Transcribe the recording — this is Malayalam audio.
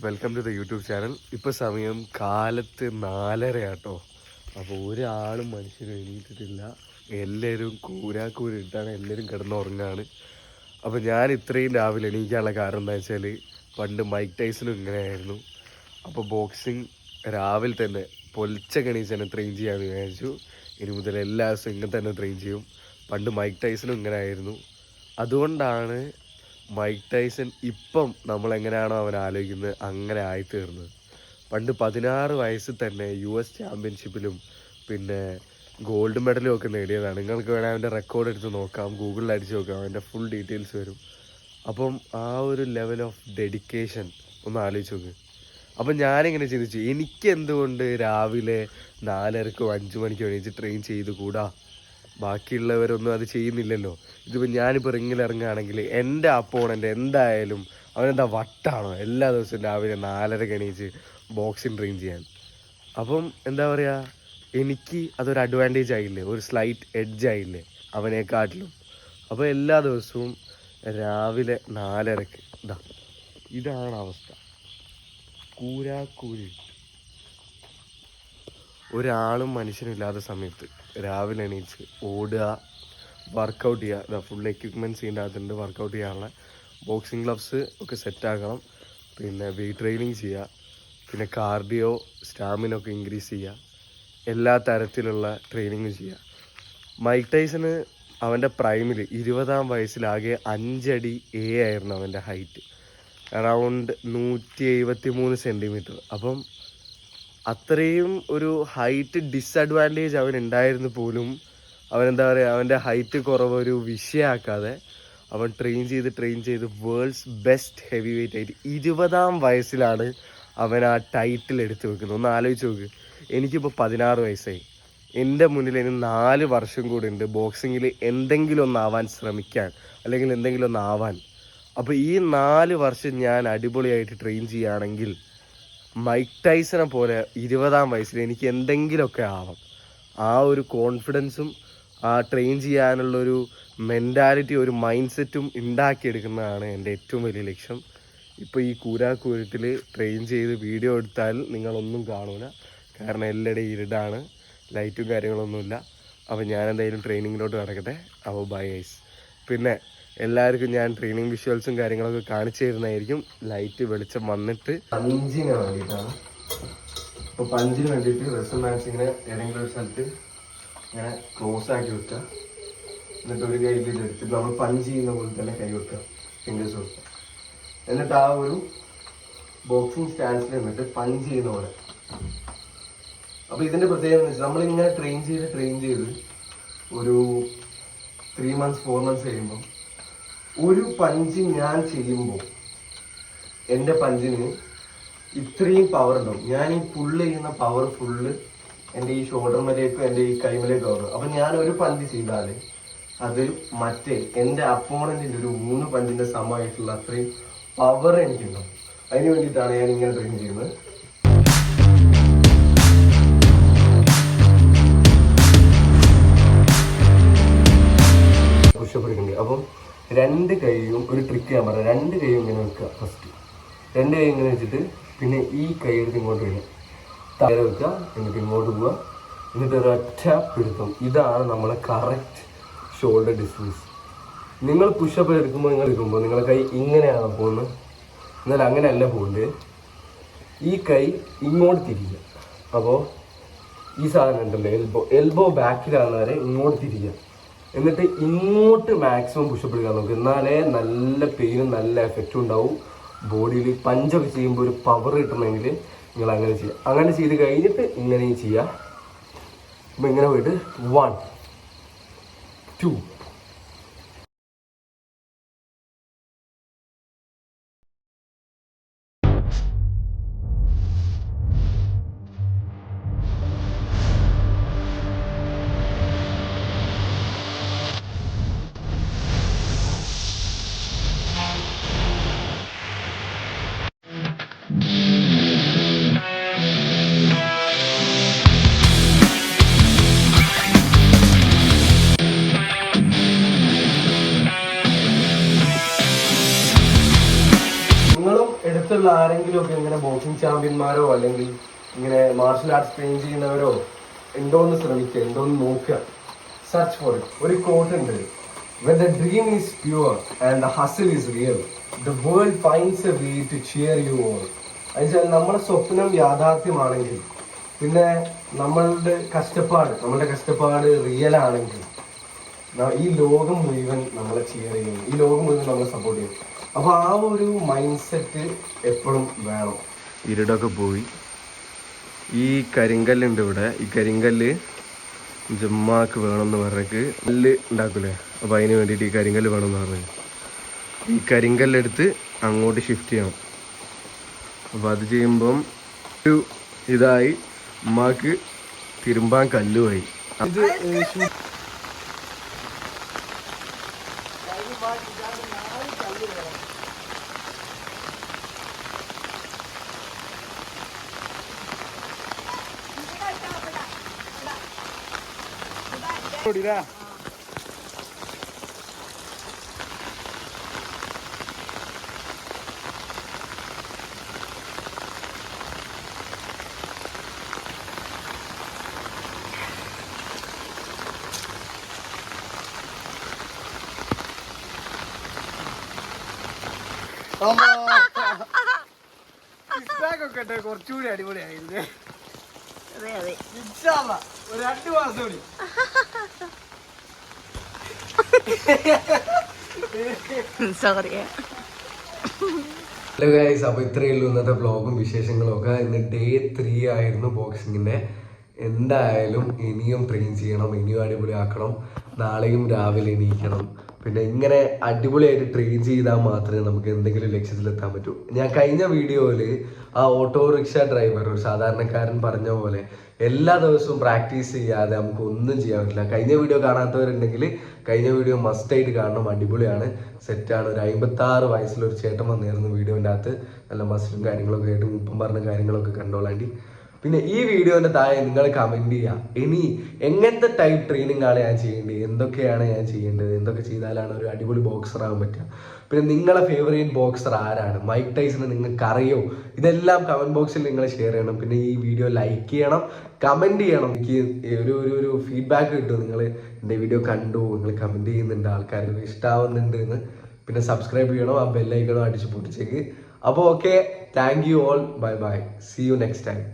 Welcome to the YouTube channel. ഇപ്പോൾ സമയം കാലത്ത് 4:30 ആട്ടോ. അപ്പോൾ ഒരാളും മനുഷ്യരും എണീറ്റിട്ടില്ല. എല്ലാവരും കൂരാക്കൂരിട്ടാണ് എല്ലാവരും കിടന്നുറങ്ങാണ്. അപ്പോൾ ഞാൻ ഇത്രയും രാവിലെ എണീക്കാനുള്ള കാരണം എന്താ വെച്ചാൽ പണ്ട് മൈക്ക് ടൈസണും ഇങ്ങനെയായിരുന്നു. അപ്പോൾ ബോക്സിങ് രാവിലെ തന്നെ പൊലിച്ച എണീച്ച് തന്നെ ട്രെയിൻ ചെയ്യാമെന്ന് വിചാരിച്ചു. ഇനി മുതൽ എല്ലാ ദിവസവും ഇങ്ങനെ തന്നെ ട്രെയിൻ ചെയ്യും. പണ്ട് മൈക്ക് ടൈസണും ഇങ്ങനെയായിരുന്നു. അതുകൊണ്ടാണ് മൈക്ക് ടൈസൺ ഇപ്പം നമ്മളെങ്ങനെയാണോ അവൻ ആലോചിക്കുന്നത് അങ്ങനെ ആയിത്തീർന്നത്. പണ്ട് 16 വയസ്സിൽ തന്നെ US ചാമ്പ്യൻഷിപ്പിലും പിന്നെ ഗോൾഡ് മെഡലും ഒക്കെ നേടിയതാണ്. നിങ്ങൾക്ക് വേണേൽ അവൻ്റെ റെക്കോർഡ് എടുത്ത് നോക്കാം, ഗൂഗിളിൽ അടിച്ച് നോക്കാം, അവൻ്റെ ഫുൾ ഡീറ്റെയിൽസ് വരും. അപ്പം ആ ഒരു ലെവൽ ഓഫ് ഡെഡിക്കേഷൻ ഒന്ന് ആലോചിച്ച് നോക്ക്. അപ്പം ഞാനിങ്ങനെ ചിന്തിച്ചു, എനിക്ക് എന്തുകൊണ്ട് രാവിലെ 4:30 5 മണിക്കോ എണീച്ച് ട്രെയിൻ ചെയ്ത് കൂടാ? ബാക്കിയുള്ളവരൊന്നും അത് ചെയ്യുന്നില്ലല്ലോ. ഇതിപ്പോൾ ഞാനിപ്പോൾ റിങ്ങിലിറങ്ങുകയാണെങ്കിൽ എൻ്റെ അപ്പോണൻ്റ് എന്തായാലും അവനെന്താ വട്ടാണോ എല്ലാ ദിവസവും രാവിലെ 4:30 എണീച്ച് ബോക്സിങ് ട്രെയിൻ ചെയ്യാൻ? അപ്പം എന്താ പറയുക, എനിക്ക് അതൊരു അഡ്വാൻറ്റേജ് ആയില്ലേ, ഒരു സ്ലൈറ്റ് എഡ്ജ് ആയില്ലേ അവനെക്കാട്ടിലും. അപ്പോൾ എല്ലാ ദിവസവും രാവിലെ 4:30 ഇതാണ് അവസ്ഥ. കൂരാക്കൂരി ഒരാളും മനുഷ്യനില്ലാത്ത സമയത്ത് രാവിലെ എണീച്ച് ഓടുക, വർക്കൗട്ട് ചെയ്യുക. ഫുൾ എക്യുപ്മെൻറ്റ്സ് ഇതിൻ്റെ അകത്തുണ്ട്. വർക്കൗട്ട് ചെയ്യാനുള്ള ബോക്സിങ് ഗ്ലവ്സ് ഒക്കെ സെറ്റാക്കണം. പിന്നെ വെയ്റ്റ് ട്രെയിനിങ് ചെയ്യുക, പിന്നെ കാർഡിയോ സ്റ്റാമിന ഒക്കെ ഇൻക്രീസ് ചെയ്യുക, എല്ലാ തരത്തിലുള്ള ട്രെയിനിങ്ങും ചെയ്യുക. മൈക്ക് ടൈസണ് അവൻ്റെ പ്രൈമിൽ 20-ാം വയസ്സിലാകെ 5 അടി ആയിരുന്നു അവൻ്റെ ഹൈറ്റ്, അറൗണ്ട് 173 സെൻറ്റിമീറ്റർ. അപ്പം അത്രയും ഒരു ഹൈറ്റ് ഡിസഡ്വാൻറ്റേജ് അവനുണ്ടായിരുന്നു പോലും അവനെന്താ പറയുക, അവൻ്റെ ഹൈറ്റ് കുറവ് ഒരു വിഷയമാക്കാതെ അവൻ ട്രെയിൻ ചെയ്ത് വേൾഡ്സ് ബെസ്റ്റ് ഹെവി വെയിറ്റ് ആയിട്ട് 20-ാം വയസ്സിലാണ് അവൻ ആ ടൈറ്റിൽ എടുത്ത് വെക്കുന്നത്. ഒന്ന് ആലോചിച്ച് നോക്ക്. എനിക്കിപ്പോൾ 16 വയസ്സായി. എൻ്റെ മുന്നിൽ ഇനി 4 വർഷം കൂടെ ഉണ്ട് ബോക്സിങ്ങിൽ എന്തെങ്കിലും ഒന്നാവാൻ ശ്രമിക്കാൻ, അല്ലെങ്കിൽ എന്തെങ്കിലും ഒന്നാവാൻ. അപ്പോൾ ഈ 4 വർഷം ഞാൻ അടിപൊളിയായിട്ട് ട്രെയിൻ ചെയ്യുകയാണെങ്കിൽ മൈക്ക് ടൈസനെ പോലെ 20-ാം വയസ്സിൽ എനിക്ക് എന്തെങ്കിലുമൊക്കെ ആവാം. ആ ഒരു കോൺഫിഡൻസും ആ ട്രെയിൻ ചെയ്യാനുള്ളൊരു മെൻറ്റാലിറ്റി, ഒരു മൈൻഡ് സെറ്റും ഉണ്ടാക്കിയെടുക്കുന്നതാണ് എൻ്റെ ഏറ്റവും വലിയ ലക്ഷ്യം. ഇപ്പോൾ ഈ കൂരാക്കൂരത്തിൽ ട്രെയിൻ ചെയ്ത് വീഡിയോ എടുത്താൽ നിങ്ങളൊന്നും കാണൂല, കാരണം എല്ലായിടെയും ഇരുടാണ്, ലൈറ്റും കാര്യങ്ങളൊന്നുമില്ല. അപ്പോൾ ഞാനെന്തായാലും ട്രെയിനിങ്ങിലോട്ട് നടക്കട്ടെ. അപ്പോൾ ബൈ ഗൈസ്. പിന്നെ എല്ലാവർക്കും ഞാൻ ട്രെയിനിങ് വിഷ്വൽസും കാര്യങ്ങളൊക്കെ കാണിച്ചു തരുന്നതായിരിക്കും. ലൈറ്റ് വെളിച്ചം വന്നിട്ട് പഞ്ചിന് വേണ്ടിയിട്ടാണ്. അപ്പോൾ പഞ്ചിന് വേണ്ടിയിട്ട് റെസ്റ്റ് മാച്ച് ഇങ്ങനെ ഏതെങ്കിലും ഒരു സ്ഥലത്ത് ഇങ്ങനെ ക്ലോസ് ആക്കി വെക്കുക. എന്നിട്ട് ഒരു കൈ എടുത്തിട്ട് നമ്മൾ പഞ്ച് ചെയ്യുന്ന പോലെ തന്നെ കൈ വെക്കുക, ഫിംഗേഴ്സ് വെക്കുക. എന്നിട്ട് ആ ഒരു ബോക്സിങ് സ്റ്റാൻസിൽ നിന്നിട്ട് പഞ്ച് ചെയ്യുന്ന പോലെ. അപ്പോൾ ഇതിൻ്റെ പ്രത്യേകത എന്ന് വെച്ചാൽ നമ്മളിങ്ങനെ ട്രെയിൻ ചെയ്ത് ഒരു 3 months 4 months കഴിയുമ്പോൾ ഒരു പഞ്ച് ഞാൻ ചെയ്യുമ്പോൾ എൻ്റെ പഞ്ചിന് ഇത്രയും പവർ ഉണ്ടാവും. ഞാൻ ഈ പുള്ള് ചെയ്യുന്ന പവർ ഫുള്ള് എൻ്റെ ഈ ഷോൾഡർ മേലേക്കും എൻ്റെ ഈ കൈമേലേക്കും ആവും. അപ്പം ഞാൻ ഒരു പഞ്ച് ചെയ്താൽ അത് മറ്റേ എൻ്റെ അപ്പോണൻറ്റിൻ്റെ ഒരു 3 പഞ്ചിൻ്റെ സമമായിട്ടുള്ള അത്രയും പവർ എനിക്കുണ്ടാവും. അതിന് വേണ്ടിയിട്ടാണ് ഞാൻ ഇങ്ങനെ ട്രെയിൻ ചെയ്യുന്നത്. പുഷപ്പ് എടുക്കേണ്ടത്. അപ്പം 2 കൈയും ഒരു ട്രിക്ക് ഞാൻ പറയാം. 2 കൈയും ഇങ്ങനെ വെക്കുക. ഫസ്റ്റ് 2 കൈ ഇങ്ങനെ വെച്ചിട്ട് പിന്നെ ഈ കൈ എടുത്ത് ഇങ്ങോട്ട് വരിക, തല വെക്കുക, എന്നിട്ട് ഇങ്ങോട്ട് പോവുക, എന്നിട്ട് ഒരൊറ്റ പിടുത്തം. ഇതാണ് നമ്മളെ കറക്റ്റ് ഷോൾഡർ ഡിസ്റ്റൻസ്. നിങ്ങൾ പുഷപ്പ് എടുക്കുമ്പോൾ നിങ്ങളുടെ കൈ ഇങ്ങനെയാണ് പോകുന്നത്, എന്നാൽ അങ്ങനെയല്ല പോകുന്നത്. ഈ കൈ ഇങ്ങോട്ട് തിരിക്കുക. അപ്പോൾ ഈ സാധനം ഉണ്ടല്ലോ, എൽബോ ബാക്കിലാണ് വരെ ഇങ്ങോട്ട് തിരിക്കുക. എന്നിട്ട് ഇങ്ങോട്ട് മാക്സിമം പുഷപ്പ് എടുക്കാൻ നോക്കുക. എന്നാലേ നല്ല പെയിനും നല്ല എഫക്റ്റും ഉണ്ടാവും ബോഡിയിൽ. പഞ്ചൊക്കെ ചെയ്യുമ്പോൾ ഒരു പവർ കിട്ടണമെങ്കിൽ നിങ്ങൾ അങ്ങനെ ചെയ്യുക. അങ്ങനെ ചെയ്ത് കഴിഞ്ഞിട്ട് ഇങ്ങനെയും ചെയ്യുക. അപ്പോൾ ഇങ്ങനെ പോയിട്ട് 1 2. നിങ്ങളിലുള്ള ആരെങ്കിലും ഒക്കെ ഇങ്ങനെ ബോക്സിംഗ് ചാമ്പ്യന്മാരോ അല്ലെങ്കിൽ ഇങ്ങനെ മാർഷൽ ആർട്സ് ട്രെയിൻ ചെയ്യുന്നവരോ ഉണ്ടോന്ന് ശ്രമിക്കുക, ഉണ്ടോന്ന് നോക്കുക. Search for it. ഒരു കോട്ട് ഉണ്ട്, when the dream is pure and the hustle is real, the world finds a way to cheer you on. എന്നുവെച്ചാൽ നമ്മുടെ സ്വപ്നം യാഥാർത്ഥ്യമാണെങ്കിൽ, പിന്നെ നമ്മളുടെ കഷ്ടപ്പാട് റിയൽ ആണെങ്കിൽ ഈ ലോകം മുഴുവൻ നമ്മളെ ചെയർ ചെയ്യും, ഈ ലോകം മുഴുവൻ നമ്മളെ സപ്പോർട്ട് ചെയ്യും. അപ്പോൾ ആ ഒരു മൈൻഡ് സെറ്റ് എപ്പോഴും വേണം. ഇരുടൊക്കെ പോയി. ഈ കരിങ്കല്ലുണ്ട് ഇവിടെ. ഈ കരിങ്കല്ല് ജമ്മാക്ക് വേണമെന്ന് പറഞ്ഞിട്ട് കല്ല് ഉണ്ടാക്കൂലേ, അപ്പോൾ അതിന് വേണ്ടിയിട്ട് ഈ കരിങ്കല്ല് വേണമെന്ന് പറഞ്ഞു. ഈ കരിങ്കല്ലെടുത്ത് അങ്ങോട്ട് ഷിഫ്റ്റ് ചെയ്യണം. അപ്പോൾ അത് ചെയ്യുമ്പം ഒരു ഇതായി ഉമ്മാക്ക് തിരുമ്പാൻ കല്ലുമായി. ഇത് കുറച്ചുകൂടി അടിപൊളിയായിരുന്നു. ഒരു 2 മാസം കൂടി. ഹലോ ഗൈസ്, അപ്പോൾ ഇത്രയേ ഉള്ളൂ ഇന്നത്തെ വ്ളോഗും വിശേഷങ്ങളും ഒക്കെ. ഇന്ന് Day 3 ആയിരുന്നു ബോക്സിങ്ങിൻ്റെ. എന്തായാലും ഇനിയും ട്രെയിൻ ചെയ്യണം, ഇനിയും അടിപൊളിയാക്കണം. നാളെയും രാവിലെ എണീക്കണം. പിന്നെ ഇങ്ങനെ അടിപൊളിയായിട്ട് ട്രെയിൻ ചെയ്താൽ മാത്രമേ നമുക്ക് എന്തെങ്കിലും ലക്ഷ്യത്തിലെത്താൻ പറ്റൂ. ഞാൻ കഴിഞ്ഞ വീഡിയോയിൽ ആ ഓട്ടോറിക്ഷ ഡ്രൈവർ, ഒരു സാധാരണക്കാരൻ പറഞ്ഞ പോലെ എല്ലാ ദിവസവും പ്രാക്ടീസ് ചെയ്യാതെ നമുക്ക് ഒന്നും ചെയ്യാൻ പറ്റില്ല. കഴിഞ്ഞ വീഡിയോ കാണാത്തവരുണ്ടെങ്കിൽ കഴിഞ്ഞ വീഡിയോ മസ്റ്റായിട്ട് കാണണം. അടിപൊളിയാണ്, സെറ്റാണ്. ഒരു 56 വയസ്സിലൊരു ചേട്ടൻ വന്നിരുന്നു വീഡിയോൻ്റെ അകത്ത്. നല്ല മസിലും കാര്യങ്ങളൊക്കെ ആയിട്ട് മുപ്പം പറഞ്ഞ കാര്യങ്ങളൊക്കെ കണ്ടോളാണ്ടി. പിന്നെ ഈ വീഡിയോൻ്റെ താഴെ നിങ്ങൾ കമൻറ്റ് ചെയ്യുക, ഇനി എങ്ങനത്തെ ടൈപ്പ് ട്രെയിനിങ് ആണ് ഞാൻ ചെയ്യേണ്ടത്, എന്തൊക്കെയാണ് ഞാൻ ചെയ്യേണ്ടത്, എന്തൊക്കെ ചെയ്താലാണ് ഒരു അടിപൊളി ബോക്സർ ആകാൻ പറ്റുക. പിന്നെ നിങ്ങളെ ഫേവറേറ്റ് ബോക്സർ ആരാണ്, മൈക്ക് ടൈസനെ നിങ്ങൾക്ക് അറിയോ, ഇതെല്ലാം കമൻറ്റ് ബോക്സിൽ നിങ്ങൾ ഷെയർ ചെയ്യണം. പിന്നെ ഈ വീഡിയോ ലൈക്ക് ചെയ്യണം, കമൻറ്റ് ചെയ്യണം. എനിക്ക് ഒരു ഫീഡ്ബാക്ക് കിട്ടും, നിങ്ങൾ എൻ്റെ വീഡിയോ കണ്ടു, നിങ്ങൾ കമൻറ്റ് ചെയ്യുന്നുണ്ട്, ആൾക്കാർക്ക് ഇഷ്ടമാവുന്നുണ്ട് എന്ന്. പിന്നെ സബ്സ്ക്രൈബ് ചെയ്യണം, ആ ബെല്ലൈക്കണോ അടിച്ച് പൊട്ടിച്ചേക്ക്. അപ്പോൾ okay, thank you all, bye bye, see you next time.